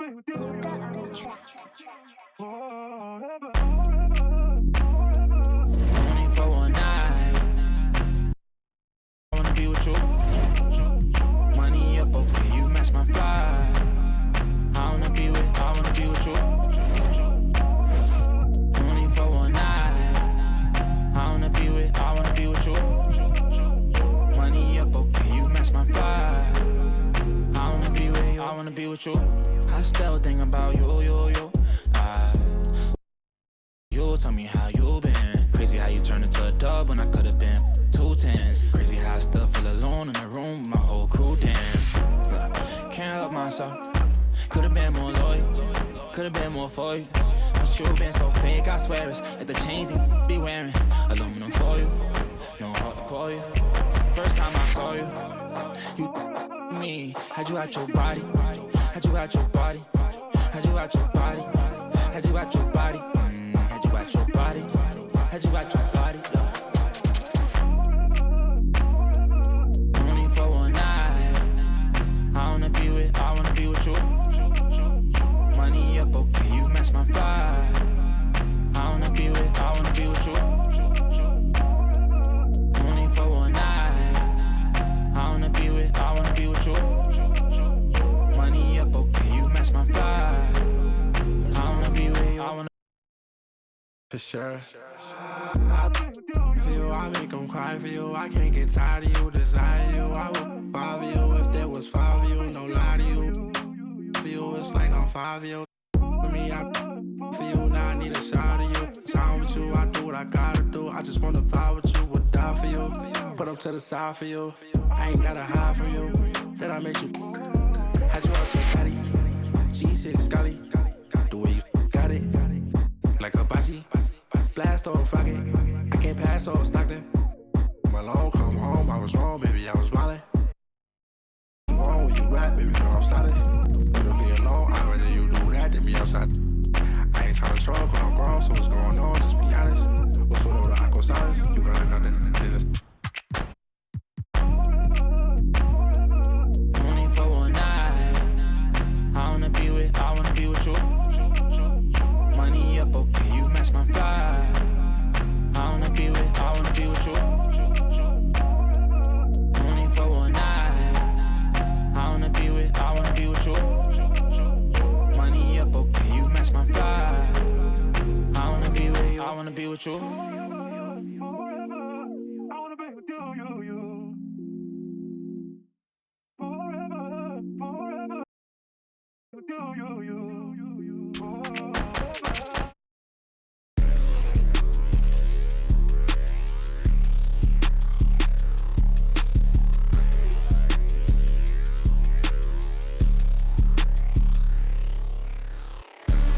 Luca on the track. Only for one night. I wanna be with you. Money up, okay, you match my fly. I wanna be with you. Only for one night. I wanna be with you. Money up, okay, you match my fly. I wanna be with you. I still think about you. You tell me how you been. Crazy how you turned into a dub when I could've been 2 10s. Crazy how I still feel alone in the room with my whole crew. Damn, can't help myself. Could've been more loyal, could've been more for you. But you been so fake, I swear it's like the chains they be wearing. Aluminum for you, no heart to pour you. First time I saw you, you me. Had you at your body, had you at your body, had you at your body, had you at your body. Had you at your body, had you at your body, yeah. Only for one night. I wanna be with you. Money up, okay, you match my fly. I wanna be with you. Only for one night. I wanna be with you. Money up, okay, you match my fly. I wanna for sure. For you, I make them cry for you. I can't get tired of you, desire you. I would five of you if there was five of you, no lie to you. For you, it's like I'm 5 of you. For me, for you, now I need a shot of you. Time with you, I do what I gotta do. I just wanna vibe with you, would die for you. Put them to the side for you. I ain't gotta hide from you. Then I make you. Had you out to Patty, G6 Scotty. The way you got it, like Hibachi. Blast off rocket, I can't pass off Stockton. Malone come home, I was wrong, baby, I was wildin'. Wrong where you at, baby, girl, I'm starting. You don't be alone, I'd rather you do that than be outside. I ain't tryna troll, cause I'm grown, so what's going on, just be honest. What's with all the aqua silence? You got another this. only for one night. I wanna be with you. Money up, okay, you match my fly. I wanna be with you. Only for one night. I wanna be with you. Money up, okay, you match my fly. I wanna be with you.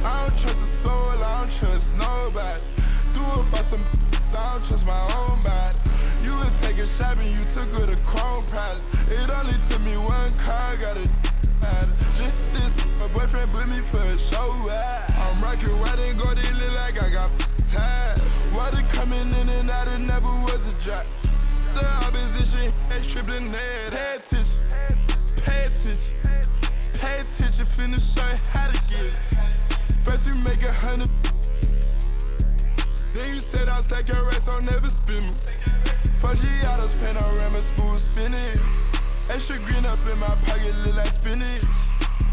I don't trust a soul, I don't trust nobody. Do it by some, I don't trust my own body. You would take a shot and you took her to Chrome Palace. It only took me one car, got a just this, my boyfriend put me for a show. I'm rocking white and gold, it look like I got ties. Water coming in and out, it never was a drop. The opposition, tripling head. Pay attention, pay attention, pay attention, finna show you how to get it. First we make 100, then you stayed out, stack your racks, I'll never spin me. Foggiatos, panorama, spoon spinning. Extra green up in my pocket, look like spinach.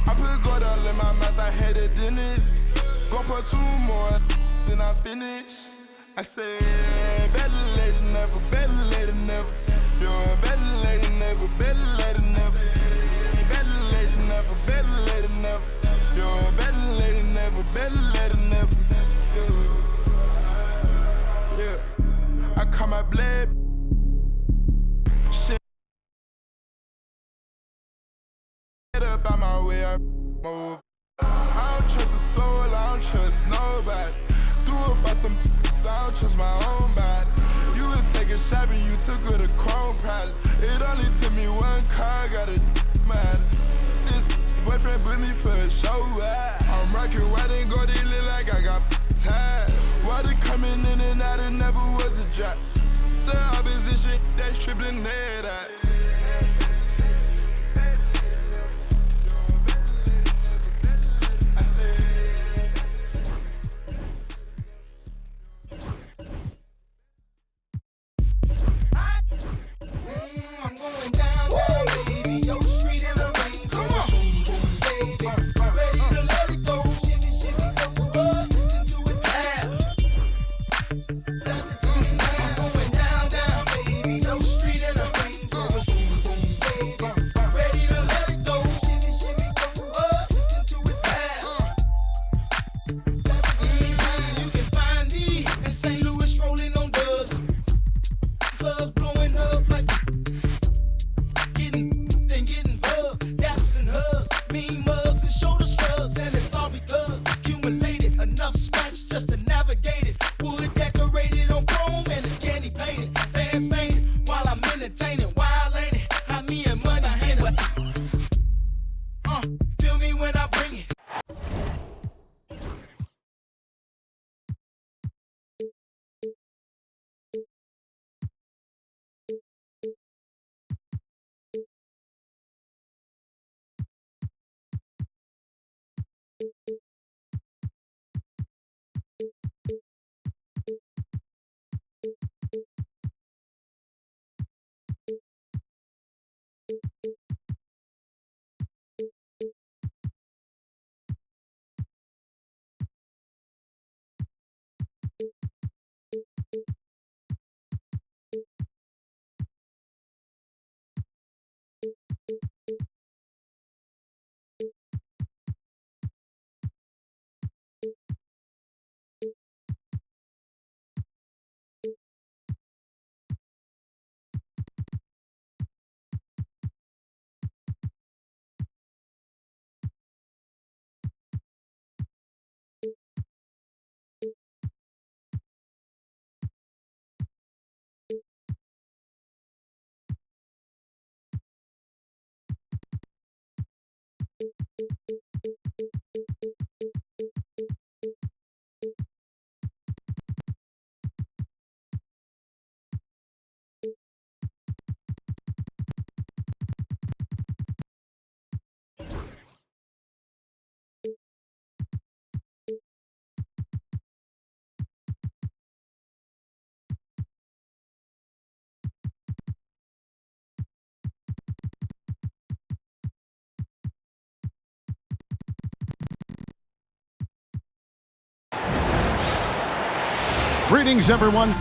I put gold all in my mouth, I had a dentist. Go for 2 more, then I finish. I said, better late than never, better late than never. You're better late than never, better late than never. Better late than never, better late than never. You're better late than never, better late than never. Yeah. I call my blade. Shit. Up by my way, I move. I don't trust a soul, I don't trust nobody. Do it by some, I don't trust my own body. You would take a shot and you took her to Chrome Palace. It only took me one car, got a mad. This boyfriend put me for a show. I'm rocking white and gold, it look like I got ties. Water coming in and out, it never was a drop. the opposition that's tripling there that. I'm going down, down, baby. Your street in the rain. Come on, baby. Ready to let it go. Shimmy, shimmy, go up. Listen to it clap. That's the team now. I'm going down, down, baby. Your street in the rain. Come on, baby. Ready to let it go. Shimmy, shimmy, go up. Listen to it clap. That's the team now. You can find me in St. Louis rolling on dubs. Clubs blowing up like getting bugged, daps and hugs, mean mugs and shoulder shrugs, and it's all because accumulated enough scratch just to navigate it. Wood decorated on chrome and it's candy painted, fans fainted while I'm entertaining. Wild ain't it? How me and money handle it? Feel me when I bring it. Greetings, everyone.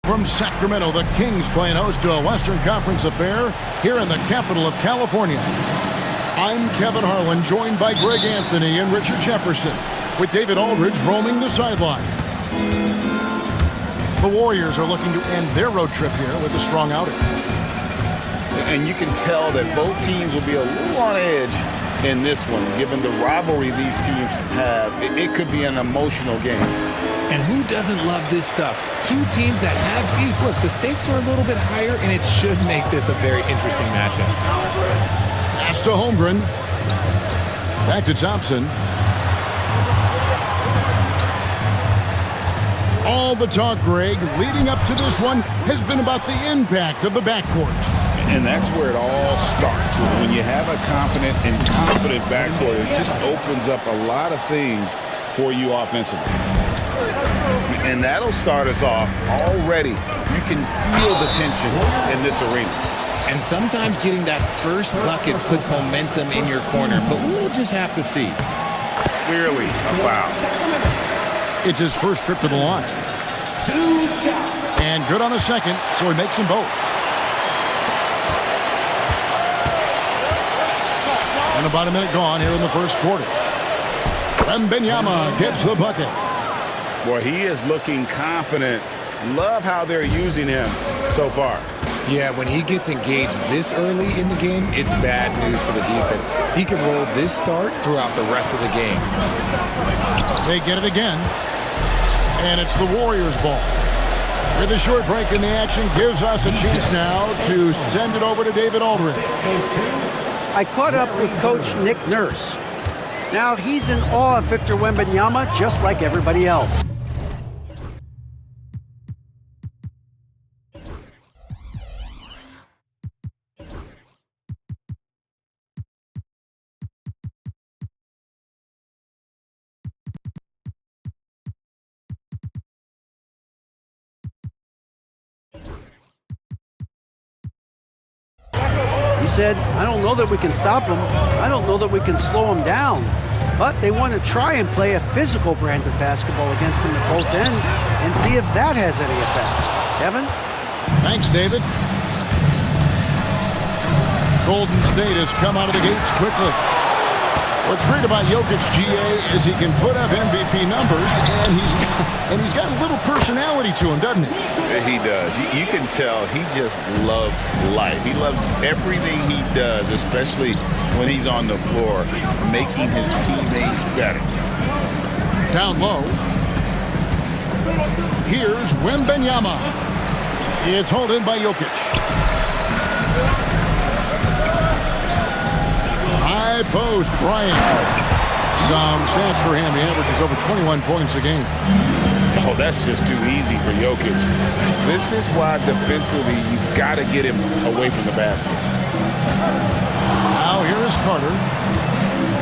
From Sacramento, the Kings playing host to a Western Conference affair here in the capital of California. I'm Kevin Harlan, joined by Greg Anthony and Richard Jefferson, with David Aldridge roaming the sideline. The Warriors are looking to end their road trip here with a strong outing. And you can tell that both teams will be a little on edge in this one, given the rivalry these teams have. It could be an emotional game. And who doesn't love this stuff? Two teams that have beef. Look, the stakes are a little bit higher, and it should make this a very interesting matchup. Pass to Holmgren. Back to Thompson. All the talk, Greg, leading up to this one has been about the impact of the backcourt. And that's where it all starts. When you have a confident and competent backcourt, it just opens up a lot of things for you offensively. And that'll start us off already. You can feel the tension in this arena. And sometimes getting that first bucket puts momentum in your corner, but we'll just have to see. Clearly a foul. It's his first trip to the line. And good on the second, so he makes them both. And about a minute gone here in the first quarter. Wembanyama gets the bucket. Boy, he is looking confident. Love how they're using him so far. Yeah, when he gets engaged this early in the game, it's bad news for the defense. He can roll this start throughout the rest of the game. They get it again. And it's the Warriors' ball. With a short break in the action, gives us a chance now to send it over to David Aldridge. I caught up with Coach Nick Nurse. Now he's in awe of Victor Wembanyama, just like everybody else. He said, I don't know that we can stop him. I don't know that we can slow him down. But they want to try and play a physical brand of basketball against him at both ends and see if that has any effect. Kevin? Thanks, David. Golden State has come out of the gates quickly. What's great about Jokic, GA, is he can put up MVP numbers, and he's got a little personality to him, doesn't he? He does. You can tell he just loves life. He loves everything he does, especially when he's on the floor, making his teammates better. Down low. Here's Wembanyama. It's hauled in by Jokic. High post, Bryant. Some stats for him. He averages over 21 points a game. Oh, that's just too easy for Jokic. This is why defensively you've got to get him away from the basket. Now here is Carter.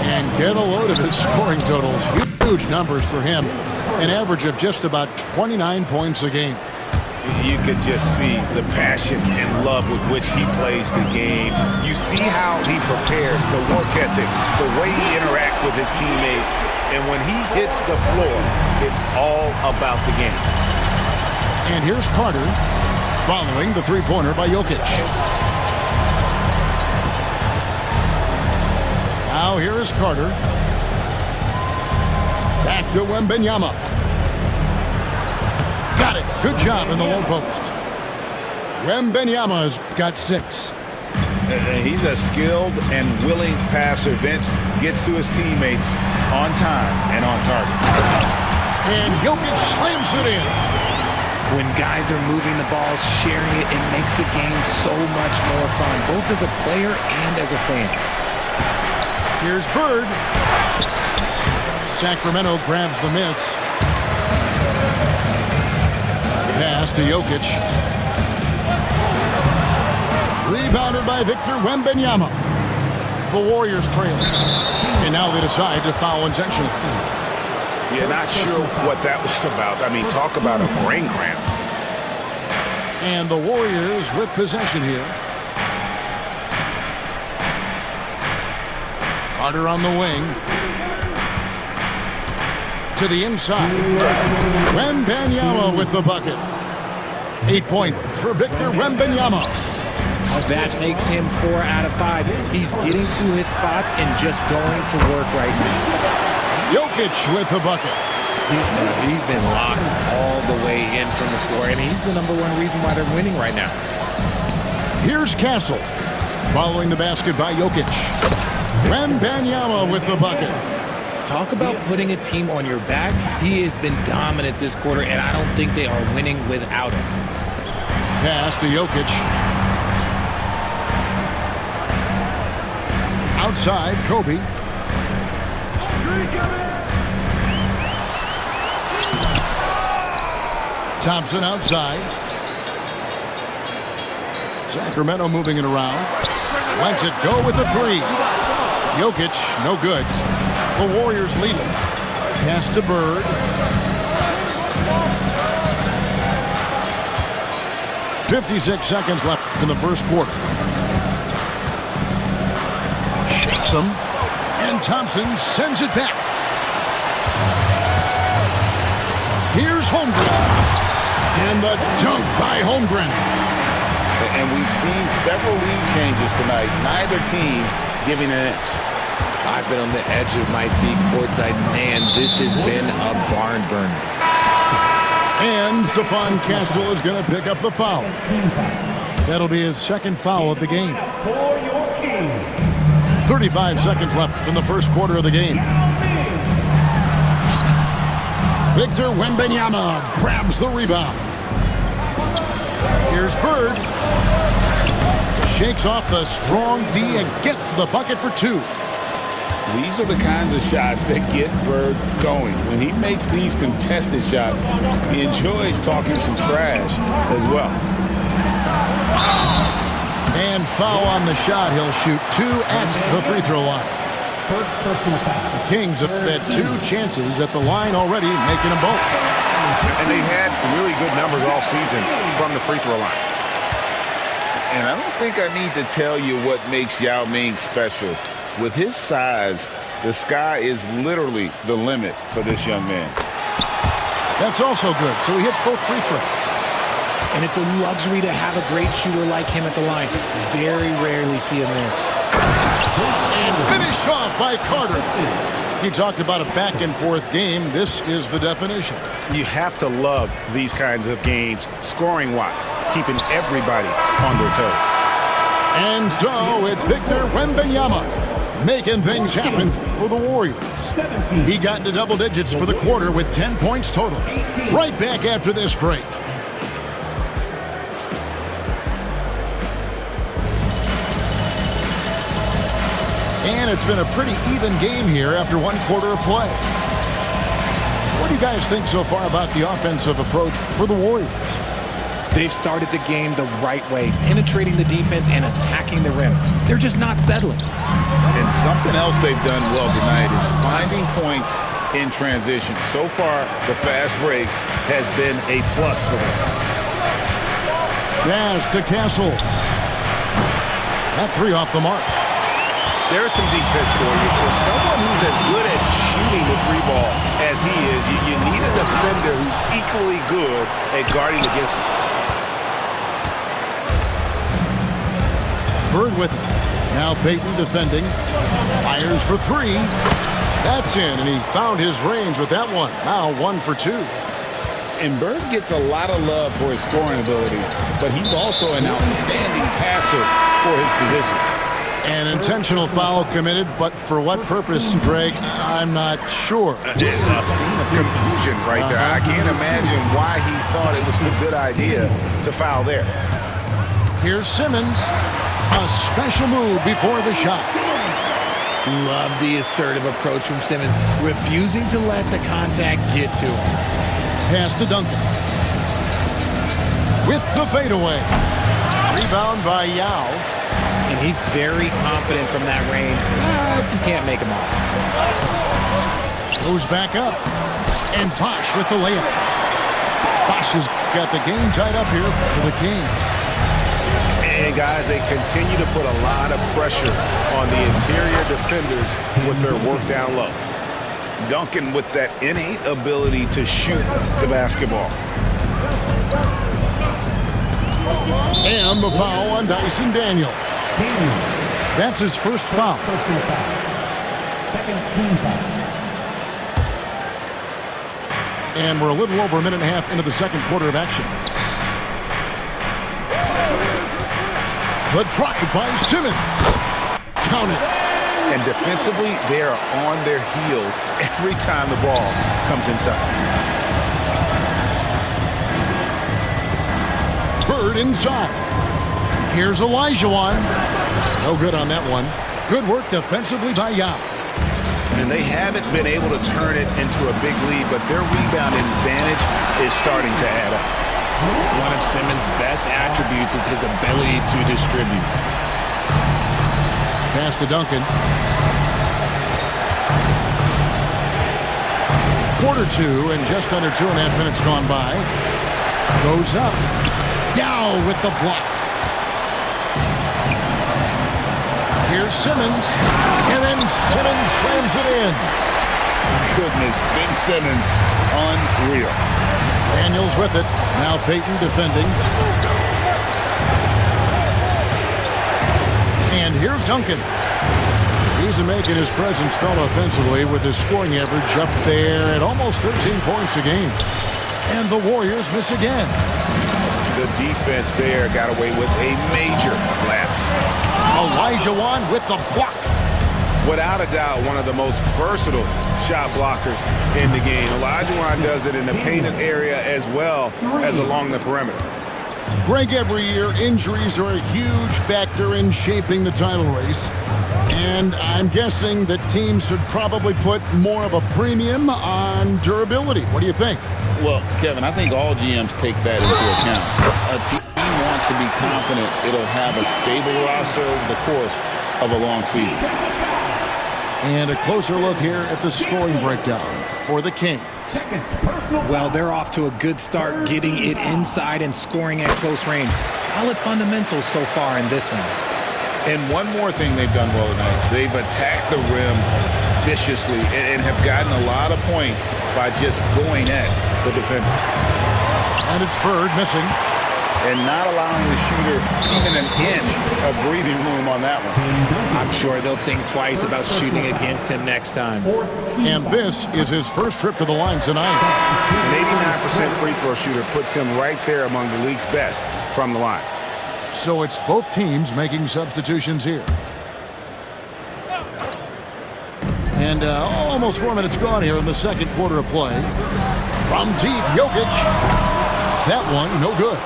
And get a load of his scoring totals. Huge numbers for him. An average of just about 29 points a game. You could just see the passion and love with which he plays the game. You see how he prepares, the work ethic, the way he interacts with his teammates. And when he hits the floor, it's all about the game. And here's Carter following the three-pointer by Jokic. Now here is Carter. Back to Wembanyama. Got it. Good job in the low post. Wembanyama's got 6. He's a skilled and willing passer. Vince gets to his teammates on time and on target. And Jokic slams it in. When guys are moving the ball, sharing it, it makes the game so much more fun, both as a player and as a fan. Here's Bird. Sacramento grabs the miss. Pass to Jokic. Rebounded by Victor Wembanyama. The Warriors trail. And now they decide to foul intentionally. Yeah, not sure what that was about. I mean, talk about a brain cramp. And the Warriors with possession here. Carter on the wing. To the inside. Wembanyama with the bucket. 8 points for Victor Wembanyama. That makes him 4 out of 5. He's getting to his spots and just going to work right now. Jokic with the bucket. He's been locked all the way in from the floor, and he's the #1 reason why they're winning right now. Here's Castle. Following the basket by Jokic. Wembanyama with the bucket. Talk about putting a team on your back. He has been dominant this quarter, and I don't think they are winning without him. Pass to Jokic. Outside, Kobe. Thompson outside. Sacramento moving it around. Lets it go with a 3. Jokic, no good. The Warriors lead it. Pass to Bird. .56 seconds left in the first quarter. Shakes him. And Thompson sends it back. Here's Holmgren. And the dunk by Holmgren. And we've seen several lead changes tonight. Neither team giving an inch. I've been on the edge of my seat courtside. Man, this has been a barn burner. And Stephon Castle is going to pick up the foul. That'll be his second foul of the game. 35 seconds left in the first quarter of the game. Victor Wembanyama grabs the rebound. Here's Bird. Shakes off the strong D and gets to the bucket for 2. These are the kinds of shots that get Bird going. When he makes these contested shots, he enjoys talking some trash as well. And foul on the shot. He'll shoot 2 at the free throw line. The Kings have had 2 chances at the line already, making them both. And they've had really good numbers all season from the free throw line. And I don't think I need to tell you what makes Yao Ming special. With his size, the sky is literally the limit for this young man. That's also good. So he hits both free throws. And it's a luxury to have a great shooter like him at the line. Very rarely see him miss. And finished off by Carter. He talked about a back-and-forth game. This is the definition. You have to love these kinds of games, scoring-wise, keeping everybody on their toes. And so it's Victor Wembanyama making things happen for the Warriors. He got into double digits for the quarter with 10 points total. Right back after this break. And it's been a pretty even game here after 1 quarter of play. What do you guys think so far about the offensive approach for the Warriors? They've started the game the right way, penetrating the defense and attacking the rim. They're just not settling. And something else they've done well tonight is finding points in transition. So far, the fast break has been a plus for them. Pass to Castle. That 3 off the mark. There's some defense for you. For someone who's as good at shooting the 3-ball as he is, you need a defender who's equally good at guarding against him. Bird with it. Now Payton defending. Fires for 3. That's in, and he found his range with that one. Now 1 for 2. And Bird gets a lot of love for his scoring ability, but he's also an outstanding passer for his position. An intentional foul committed, but for what purpose, Greg? I'm not sure. A scene of confusion right there. I can't imagine why he thought it was a good idea to foul there. Here's Simmons. A special move before the shot. Love the assertive approach from Simmons, refusing to let the contact get to him. Pass to Duncan. With the fadeaway. Rebound by Yao. And he's very confident from that range, but you can't make him all. Goes back up. And Bosh with the layup. Bosh has got the game tied up here for the Kings. And guys, they continue to put a lot of pressure on the interior defenders with their work down low. Duncan with that innate ability to shoot the basketball. And the foul on Dyson Daniel. That's his first foul. Second team foul. And we're a little over a minute and a half into the second quarter of action. But blocked by Simmons. Count it. And defensively, they are on their heels every time the ball comes inside. Bird inside. Here's Olajuwon. No good on that one. Good work defensively by Yao. And they haven't been able to turn it into a big lead, but their rebounding advantage is starting to add up. One of Simmons' best attributes is his ability to distribute. Pass to Duncan. Quarter two and just under 2.5 minutes gone by. Goes up. Yao with the block. Here's Simmons. And then Simmons slams it in. Goodness, Ben Simmons, unreal. Daniels with it. Now Payton defending. And here's Duncan. He's making his presence felt offensively with his scoring average up there at almost 13 points a game. And the Warriors miss again. The defense there got away with a major lapse. Olajuwon with the block. Without a doubt, one of the most versatile shot blockers in the game. Olajuwon does it in the painted area as well as along the perimeter. Greg, every year, injuries are a huge factor in shaping the title race. And I'm guessing that teams should probably put more of a premium on durability. What do you think? Well, Kevin, I think all GMs take that into account. A team wants to be confident it'll have a stable roster over the course of a long season. And a closer look here at the scoring breakdown for the Kings. Well, they're off to a good start getting it inside and scoring at close range. Solid fundamentals so far in this one. And one more thing they've done well tonight. They've attacked the rim viciously and have gotten a lot of points by just going at the defender. And it's Bird missing. And not allowing the shooter even an inch of breathing room on that one. I'm sure they'll think twice about shooting against him next time. And this is his first trip to the line tonight. An 89% free throw shooter puts him right there among the league's best from the line. So it's both teams making substitutions here. And almost 4 minutes gone here in the second quarter of play. From deep, Jokic. That one, no good.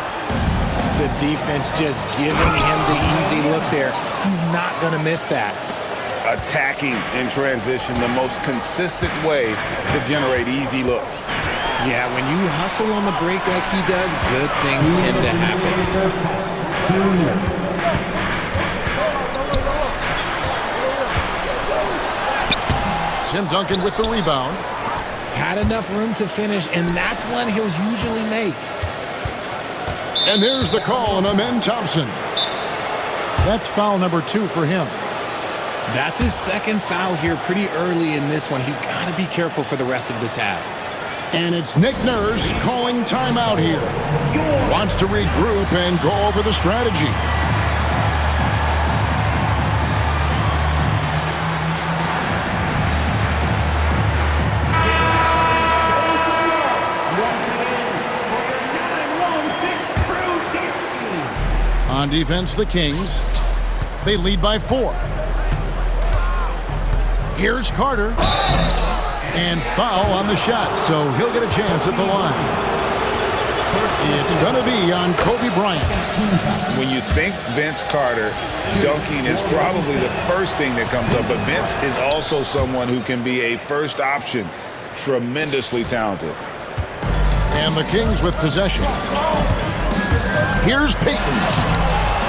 The defense just giving him the easy look there. He's not going to miss that. Attacking in transition, the most consistent way to generate easy looks. Yeah, when you hustle on the break like he does, good things tend to happen. Tim Duncan with the rebound. Had enough room to finish, and that's one he'll usually make. And there's the call on Amen Thompson. That's foul number 2 for him. That's his second foul here pretty early in this one. He's got to be careful for the rest of this half. And it's Nick Nurse calling timeout here. Wants to regroup and go over the strategy. On defense, the Kings. They lead by 4. Here's Carter. And foul on the shot, so he'll get a chance at the line. It's going to be on Kobe Bryant. When you think Vince Carter, dunking is probably the first thing that comes up, but Vince is also someone who can be a first option. Tremendously talented. And the Kings with possession. Here's Payton.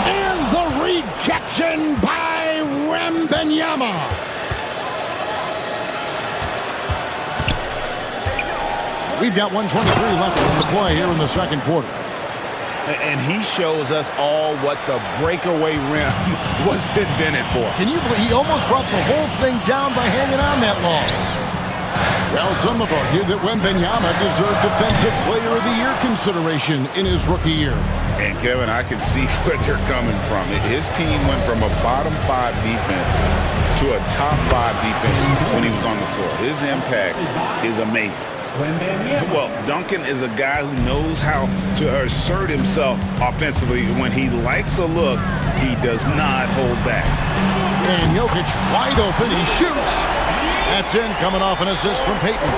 And the rejection by Wembanyama. We've got 1:23 left to play here in the second quarter. And he shows us all what the breakaway rim was invented for. Can you believe he almost brought the whole thing down by hanging on that long? Well, some have argued that Wembanyama deserved Defensive Player of the Year consideration in his rookie year. And Kevin, I can see where they're coming from. His team went from a bottom 5 defense to a top 5 defense when he was on the floor. His impact is amazing. Well, Duncan is a guy who knows how to assert himself offensively. When he likes a look, he does not hold back. And Jokic wide open. He shoots. That's in, coming off an assist from Payton.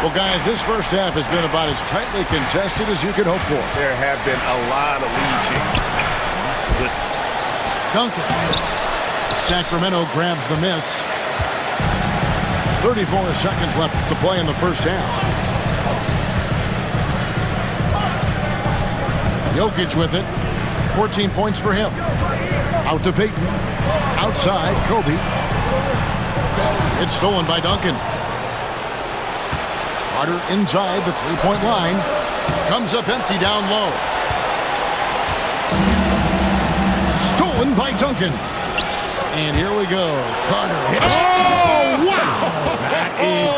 Well, guys, this first half has been about as tightly contested as you could hope for. There have been a lot of lead changes. Goodness. Duncan. Sacramento grabs the miss. 34 seconds left to play in the first half. Jokic with it. 14 points for him. Out to Payton. Outside, Kobe. It's stolen by Duncan. Carter inside the three-point line. Comes up empty down low. Stolen by Duncan. And here we go. Carter hit. Oh, wow! That is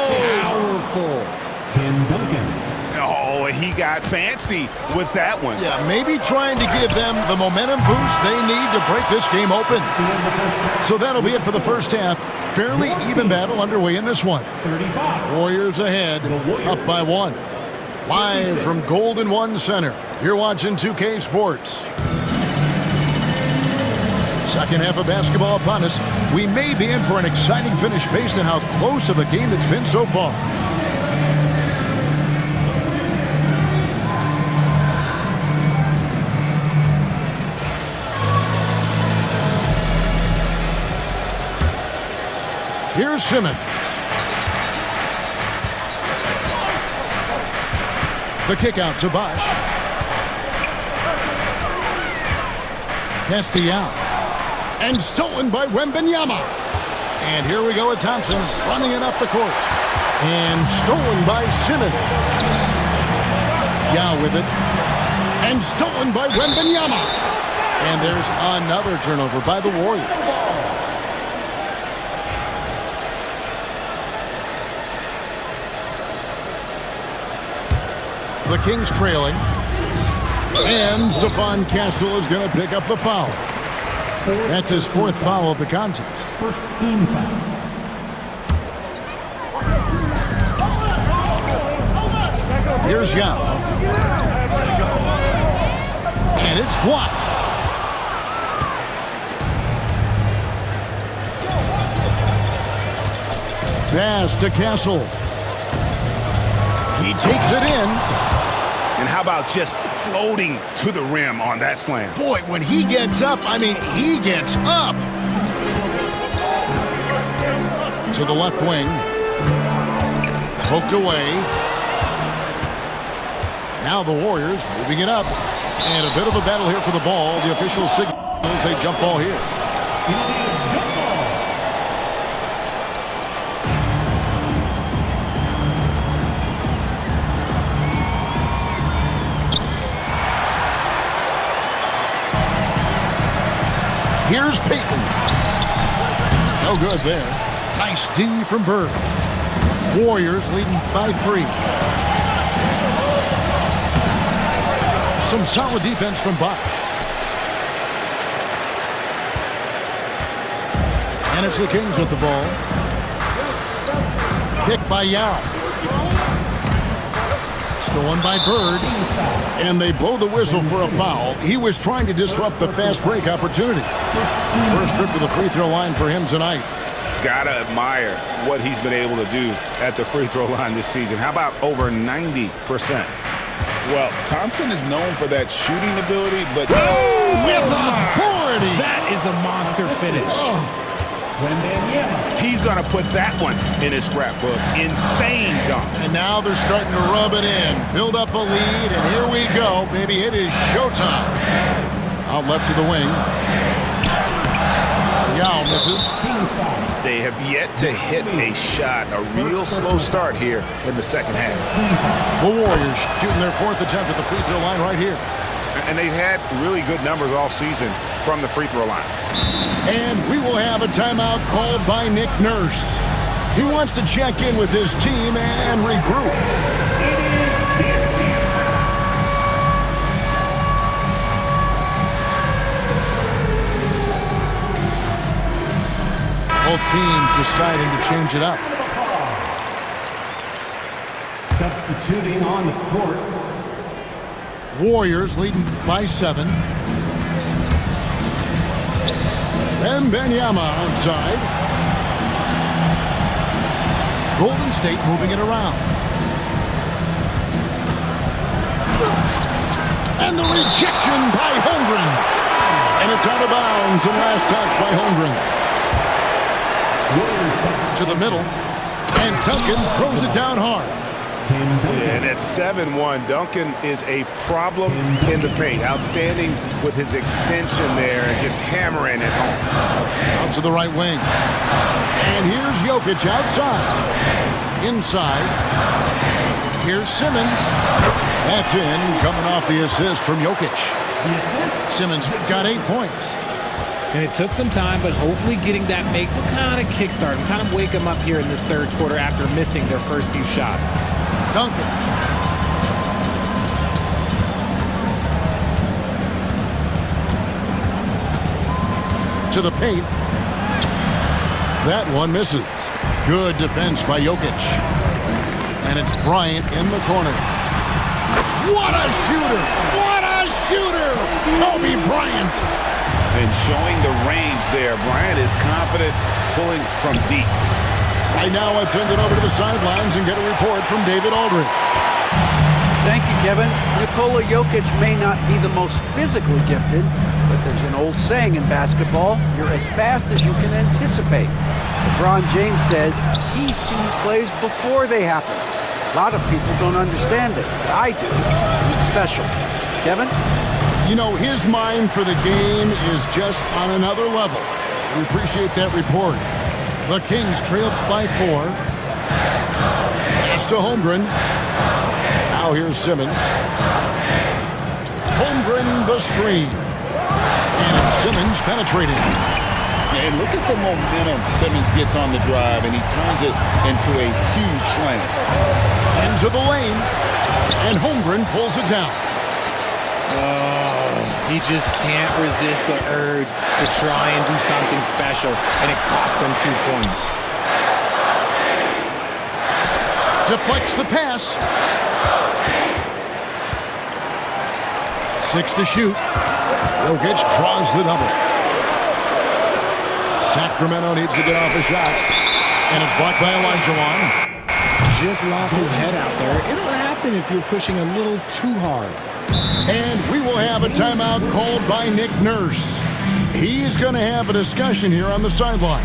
powerful. Tim Duncan. Oh, he got fancy with that one. Yeah, maybe trying to give them the momentum boost they need to break this game open. So that'll be it for the first half. Fairly even battle underway in this one. 35. Warriors ahead, up by 1. Live from Golden One Center, you're watching 2K Sports. Second half of basketball upon us. We may be in for an exciting finish based on how close of a game it's been so far. Here's Simmons. The kick out to Bosh. Castellano. And stolen by Wembanyama. And here we go with Thompson running it up the court. And stolen by Simmons. Yao with it. And stolen by Wembanyama. And there's another turnover by the Warriors. The Kings trailing. And Stephon Castle is going to pick up the foul. That's his 4th foul of the contest. First team foul. Here's Yao. And it's blocked. Pass to Castle. He takes it in. And how about just floating to the rim on that slam? Boy, when he gets up, I mean, he gets up. To the left wing. Poked away. Now the Warriors moving it up. And a bit of a battle here for the ball. The official signals a jump ball here. Here's Payton. No good there. Nice D from Bird. Warriors leading by 3. Some solid defense from Bosh. And it's the Kings with the ball. Picked by Yao. Stolen by Bird. And they blow the whistle for a foul. He was trying to disrupt the fast break opportunity. First trip to the free throw line for him tonight. Gotta admire what he's been able to do at the free throw line this season. How about over 90%? Well, Thompson is known for that shooting ability, but... With authority! That is a monster finish. He's going to put that one in his scrapbook. Insane dunk. And now they're starting to rub it in. Build up a lead, and here we go. Baby, it is showtime. Out left to the wing. Yao misses. They have yet to hit a shot. A real slow start here in the second half. The Warriors shooting their 4th attempt at the free throw line right here. And they've had really good numbers all season from the free throw line. And we will have a timeout called by Nick Nurse. He wants to check in with his team and regroup. Both teams deciding to change it up. Substituting on the court. Warriors leading by 7. Wembanyama outside. Golden State moving it around. And the rejection by Holmgren. And it's out of bounds and last touch by Holmgren. To the middle. And Duncan throws it down hard. And at 7-1, Duncan is a problem in the paint. Outstanding with his extension there and just hammering it home. Out to the right wing. And here's Jokic outside. Inside. Here's Simmons. That's in, coming off the assist from Jokic. Simmons got 8 points. And it took some time, but hopefully getting that make will kind of kickstart him, kind of wake him up here in this third quarter after missing their first few shots. Duncan. To the paint. That one misses. Good defense by Jokic. And it's Bryant in the corner. What a shooter! What a shooter! Kobe Bryant! And showing the range there. Bryant is confident pulling from deep. Right now, let's send it over to the sidelines and get a report from David Aldridge. Thank you, Kevin. Nikola Jokic may not be the most physically gifted, but there's an old saying in basketball, you're as fast as you can anticipate. LeBron James says he sees plays before they happen. A lot of people don't understand it, but I do. He's special. Kevin? You know, his mind for the game is just on another level. We appreciate that report. The Kings trail by 4. Pass to Holmgren. Now here's Simmons. Holmgren the screen. And it's Simmons penetrating. And look at the momentum Simmons gets on the drive, and he turns it into a huge slam. Into the lane. And Holmgren pulls it down. He just can't resist the urge to try and do something special, and it cost them 2 points. Deflects the pass. 6 to shoot. Jokic draws the double. Sacramento needs to get off a shot. And it's blocked by Olajuwon. Just lost his head out there. It'll happen if you're pushing a little too hard. And we will have a timeout called by Nick Nurse. He is going to have a discussion here on the sideline.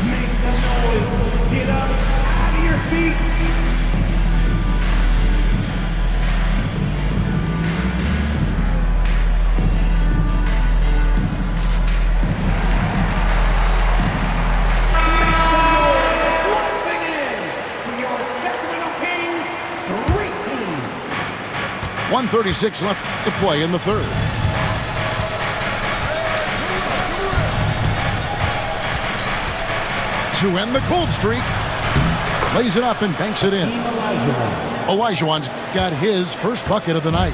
Make some noise. Get up out of your seat. Make some noise once again for your Sacramento Kings street team. 1:36 left to play in the third. To end the cold streak, lays it up and banks it in. Olajuwon's got his first bucket of the night.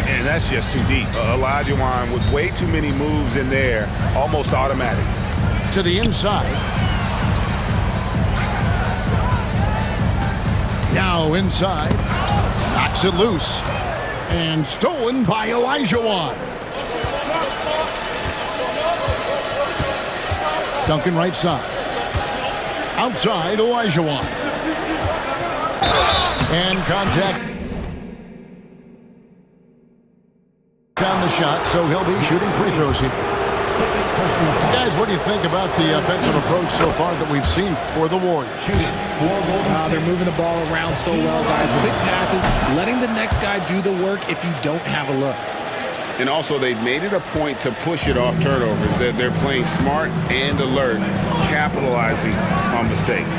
And that's just too deep. Olajuwon with way too many moves in there, almost automatic. To the inside. Now inside. Knocks it loose. And stolen by Olajuwon. Duncan right side. Outside, Olajuwon. And contact. Down the shot, so he'll be shooting free throws here. Guys, what do you think about the offensive approach so far that we've seen for the Warriors? They're moving the ball around so well, guys. Quick passes, letting the next guy do the work if you don't have a look. And also, they've made it a point to push it off turnovers. They're playing smart and alert, capitalizing on mistakes.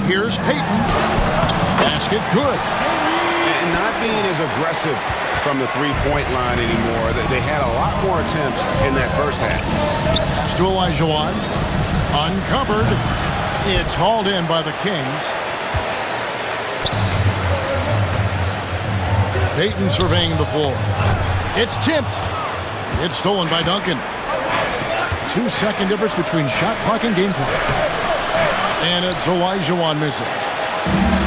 Here's Payton. Basket good. And not being as aggressive from the three-point line anymore. They had a lot more attempts in that first half. To Olajuwon. Uncovered. It's hauled in by the Kings. Payton surveying the floor. It's tipped. It's stolen by Duncan. 2-second difference between shot clock and game clock. And it's Olajuwon missing.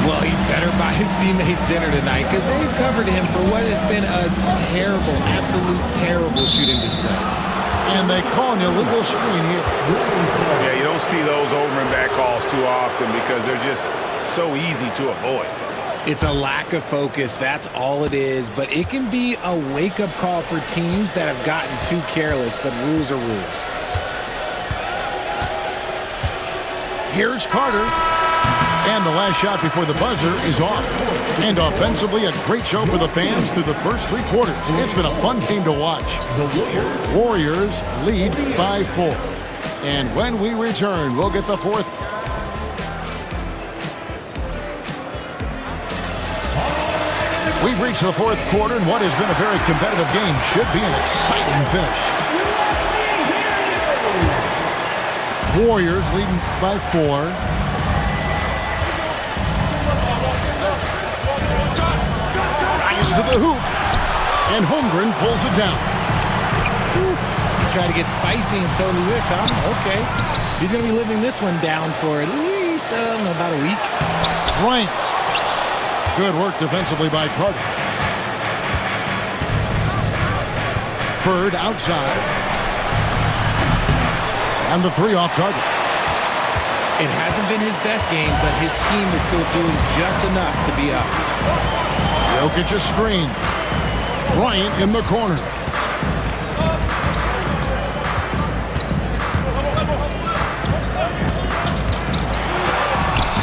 Well, he better buy his teammates dinner tonight because they've covered him for what has been a terrible, absolute terrible shooting display. And they call an illegal screen here. Yeah, you don't see those over and back calls too often because they're just so easy to avoid. It's a lack of focus, that's all it is, but it can be a wake-up call for teams that have gotten too careless, but rules are rules. Here's Carter. And the last shot before the buzzer is off. And offensively, a great show for the fans through the first 3 quarters. It's been a fun game to watch. Warriors lead 5-4. And when we return, we'll get the 4th. We've reached the 4th quarter, and what has been a very competitive game should be an exciting finish. Warriors leading by 4. To the hoop, and Holmgren pulls it down. Try to get spicy and totally whipped, huh? Okay. He's going to be living this one down for at least about a week. Bryant. Good work defensively by Carter. Bird outside. And the 3 off target. It hasn't been his best game, but his team is still doing just enough to be up. Jokic's screen. Bryant in the corner.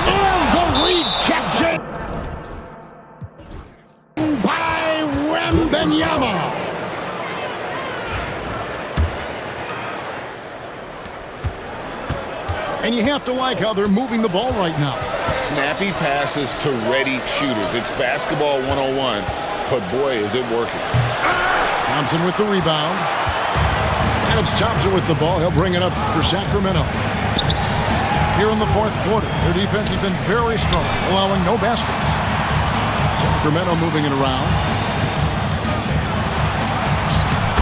And the rejection by Wembanyama. And you have to like how they're moving the ball right now. Snappy passes to ready shooters. It's basketball 101, but boy, is it working. Thompson with the rebound. And it's Thompson with the ball. He'll bring it up for Sacramento. Here in the 4th quarter, their defense has been very strong, allowing no baskets. Sacramento moving it around.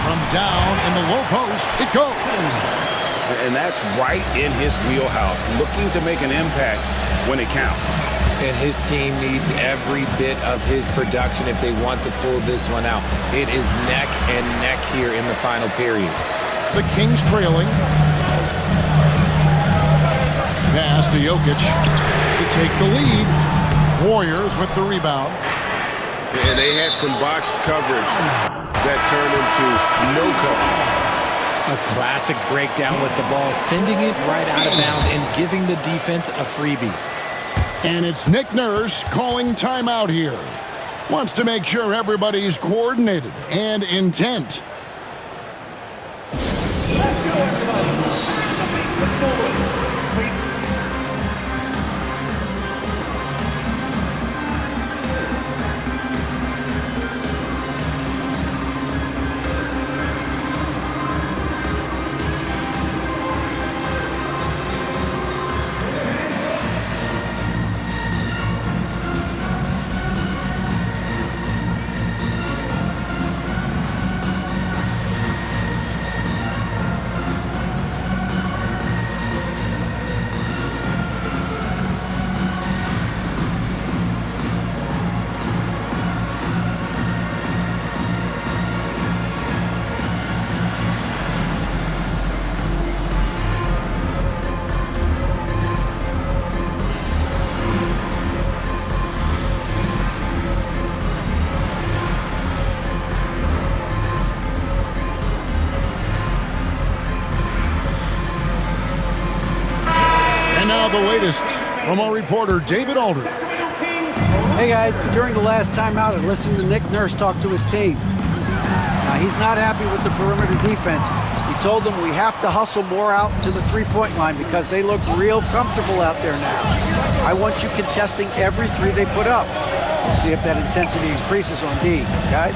From down in the low post, it goes. And that's right in his wheelhouse, looking to make an impact when it counts. And his team needs every bit of his production if they want to pull this one out. It is neck and neck here in the final period. The Kings trailing. Pass to Jokic to take the lead. Warriors with the rebound. And they had some botched coverage that turned into no coverage. A classic breakdown with the ball, sending it right out of bounds and giving the defense a freebie. And it's Nick Nurse calling timeout here. Wants to make sure everybody's coordinated and intent. The latest from our reporter, David Aldridge. Hey guys, during the last timeout, I listened to Nick Nurse talk to his team. Now, he's not happy with the perimeter defense. He told them we have to hustle more out to the three-point line because they look real comfortable out there now. I want you contesting every 3 they put up. We'll see if that intensity increases on D. Guys?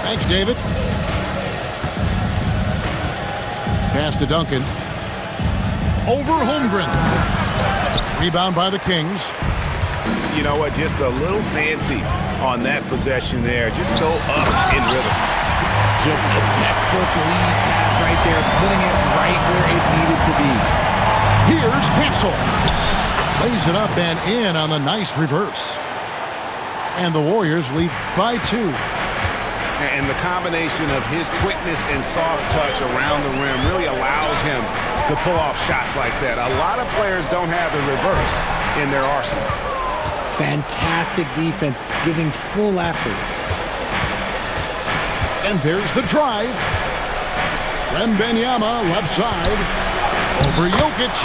Thanks, David. Pass to Duncan. Over Holmgren. Rebound by the Kings. You know what? Just a little fancy on that possession there. Just go up in rhythm. Just a textbook lead pass right there, putting it right where it needed to be. Here's Castle. Lays it up and in on the nice reverse. And the Warriors lead by 2. And the combination of his quickness and soft touch around the rim really allows him to pull off shots like that. A lot of players don't have the reverse in their arsenal. Fantastic defense, giving full effort. And there's the drive. Wembanyama left side. Over Jokic.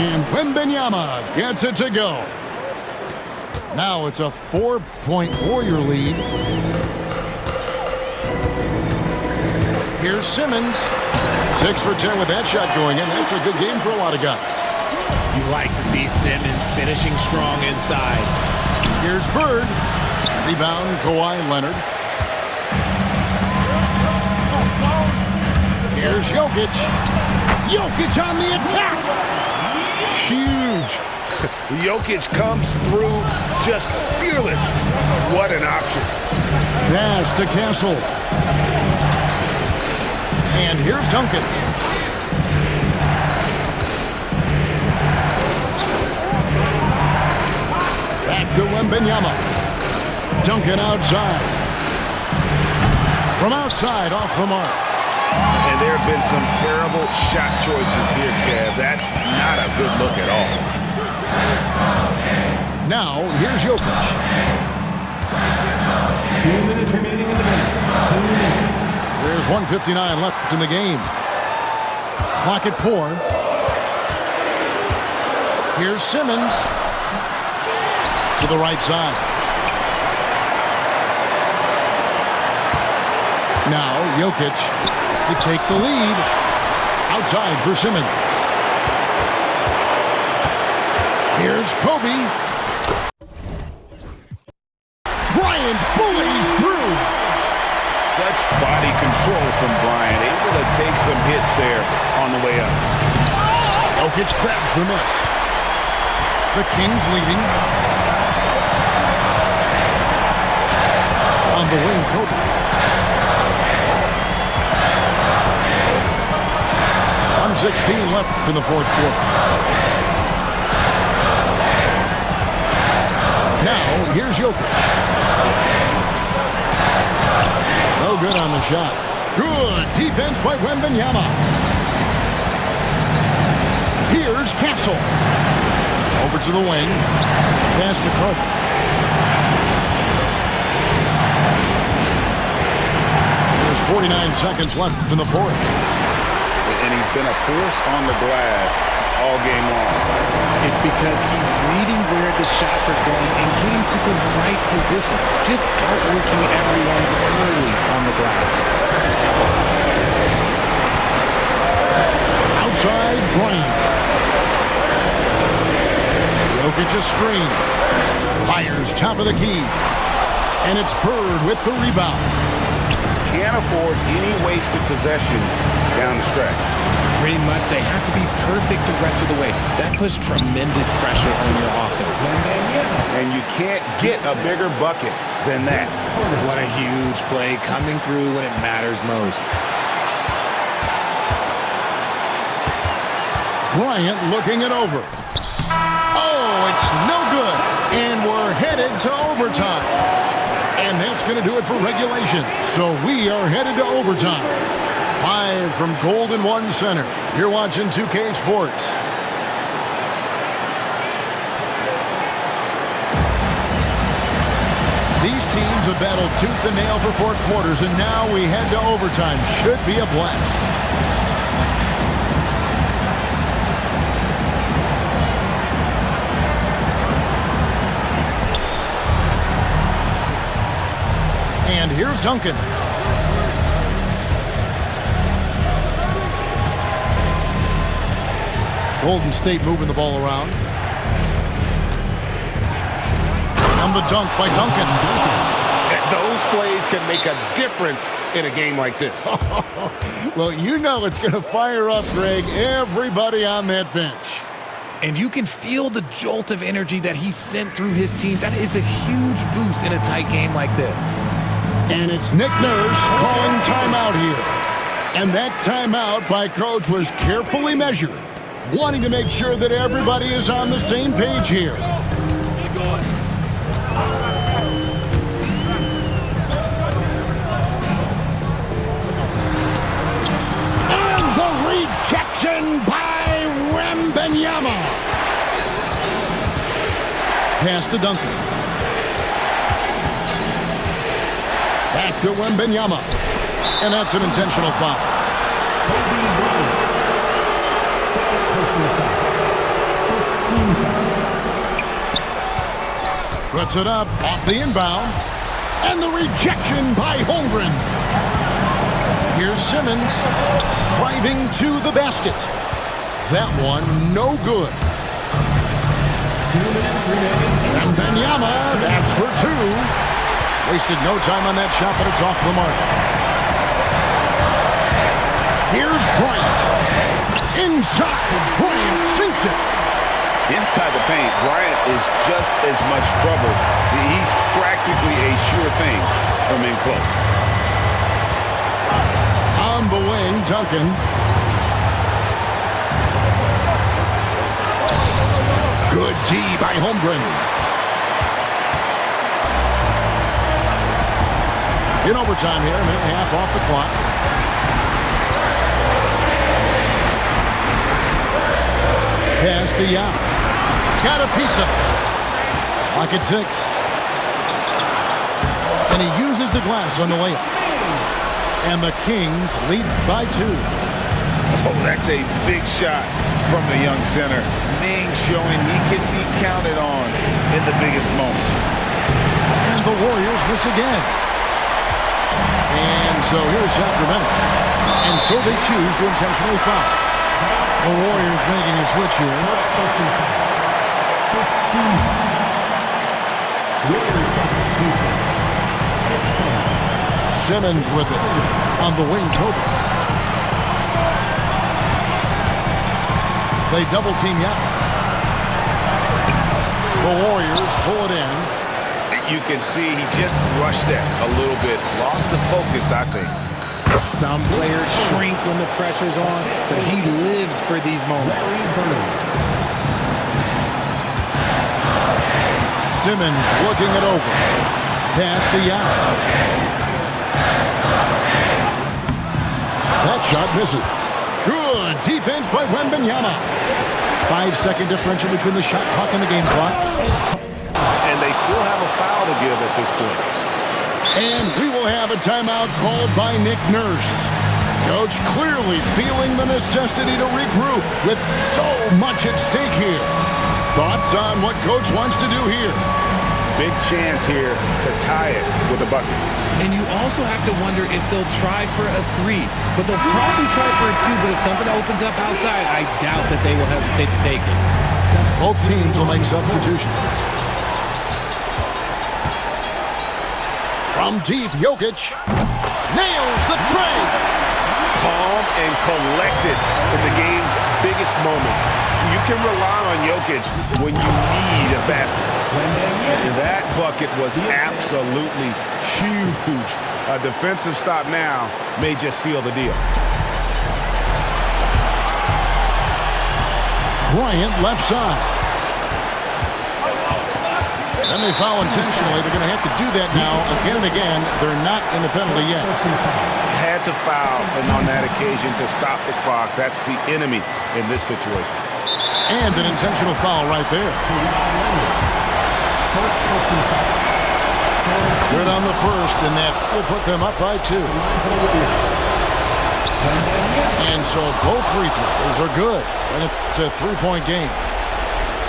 And Wembanyama gets it to go. Now it's a 4-point Warrior lead. Here's Simmons. 6 for 10 with that shot going in. That's a good game for a lot of guys. You like to see Simmons finishing strong inside. Here's Bird. Rebound, Kawhi Leonard. Here's Jokic. Jokic on the attack. Huge. Jokic comes through just fearless. What an option. Pass to Castle. And here's Duncan. Back to Wembanyama. Duncan outside. From outside, off the mark. And there have been some terrible shot choices here, Kev. That's not a good look at all. Now, here's Jokic. 2 minutes remaining in the game. 2 minutes. There's 1:59 left in the game. Clock at 4. Here's Simmons. To the right side. Now, Jokic to take the lead. Outside for Simmons. Here's Kobe. Bryant bullies through. Such body control from Bryant. Able to take some hits there on the way up. Jokic grabs the miss. The Kings leading. On the wing, Kobe. .16 left in the fourth quarter. Now, here's Jokic. No good on the shot. Good defense by Wembanyama. Here's Castle. Over to the wing. Pass to Kobe. There's 49 seconds left in the fourth. And he's been a force on the glass all game long. It's because he's reading where the shots are going and getting to the right position. Just outworking everyone early on the glass. Outside, Bryant. Jokic a screen. Fires top of the key. And it's Bird with the rebound. Can't afford any wasted possessions down the stretch. Pretty much, they have to be perfect the rest of the way. That puts tremendous pressure on your offense. And you can't get a bigger bucket than that. What a huge play coming through when it matters most. Bryant looking it over. Oh, it's no good. And we're headed to overtime. And that's going to do it for regulation. So we are headed to overtime. Live from Golden One Center. You're watching 2K Sports. These teams have battled tooth and nail for 4 quarters, and now we head to overtime. Should be a blast. And here's Duncan. Golden State moving the ball around. And the dunk by Duncan. Those plays can make a difference in a game like this. Well, you know it's going to fire up, Greg, everybody on that bench. And you can feel the jolt of energy that he sent through his team. That is a huge boost in a tight game like this. And it's Nick Nurse calling timeout here. And that timeout by Coach was carefully measured, wanting to make sure that everybody is on the same page here. And the rejection by Wembanyama. Pass to Duncan. Back to Wembanyama. And that's an intentional foul. Puts it up off the inbound. And the rejection by Holmgren. Here's Simmons driving to the basket. That one no good. Wembanyama, that's for two. Wasted no time on that shot, but it's off the mark. Here's Bryant. Inside, Bryant sinks it. Inside the paint, Bryant is just as much trouble. He's practically a sure thing from in close. On the wing, Duncan. Good D by Holmgren. In overtime here, a minute and a half off the clock. Pass to Yao. Got a piece of it. Clock at 6. And he uses the glass on the layup. And the Kings lead by 2. Oh, that's a big shot from the young center. Ning showing he can be counted on in the biggest moments. And the Warriors miss again. And so here's Sacramento. And so they choose to intentionally foul. The Warriors making a switch here. Simmons with it on the wing, Kobe. They double team Yao. The Warriors pull it in. You can see he just rushed that a little bit. Lost the focus, I think. Some players shrink when the pressure's on, but he lives for these moments. Simmons looking it over. Pass to Yao. That shot misses. Good defense by Wembanyama. 5-second differential between the shot clock and the game clock. And they still have a foul to give at this point. And we will have a timeout called by Nick Nurse. Coach clearly feeling the necessity to regroup with so much at stake here. Thoughts on what Coach wants to do here? Big chance here to tie it with a bucket. And you also have to wonder if they'll try for a 3. But they'll probably try for a 2, but if something opens up outside, I doubt that they will hesitate to take it. Both teams will make substitutions. From deep, Jokic nails the tray. Calm and collected in the game's biggest moments. You can rely on Jokic when you need a basket. And that bucket was absolutely huge. A defensive stop now may just seal the deal. Bryant left side. Then they foul intentionally. They're going to have to do that now again and again. They're not in the penalty yet. Had to foul, and on that occasion to stop the clock. That's the enemy in this situation. And an intentional foul right there. Good on the first, and that will put them up by 2. And so both free throws are good. And it's a 3-point game.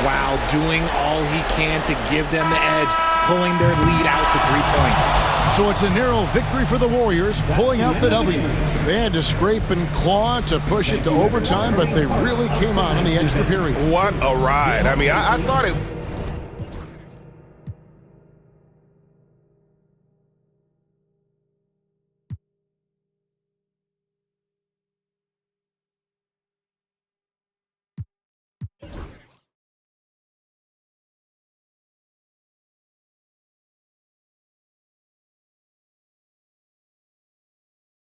Wow, doing all he can to give them the edge, pulling their lead out to 3 points. So it's a narrow victory for the Warriors, pulling out the W. They had to scrape and claw to push it to overtime, but they really came on in the extra period. What a ride. I mean, I thought it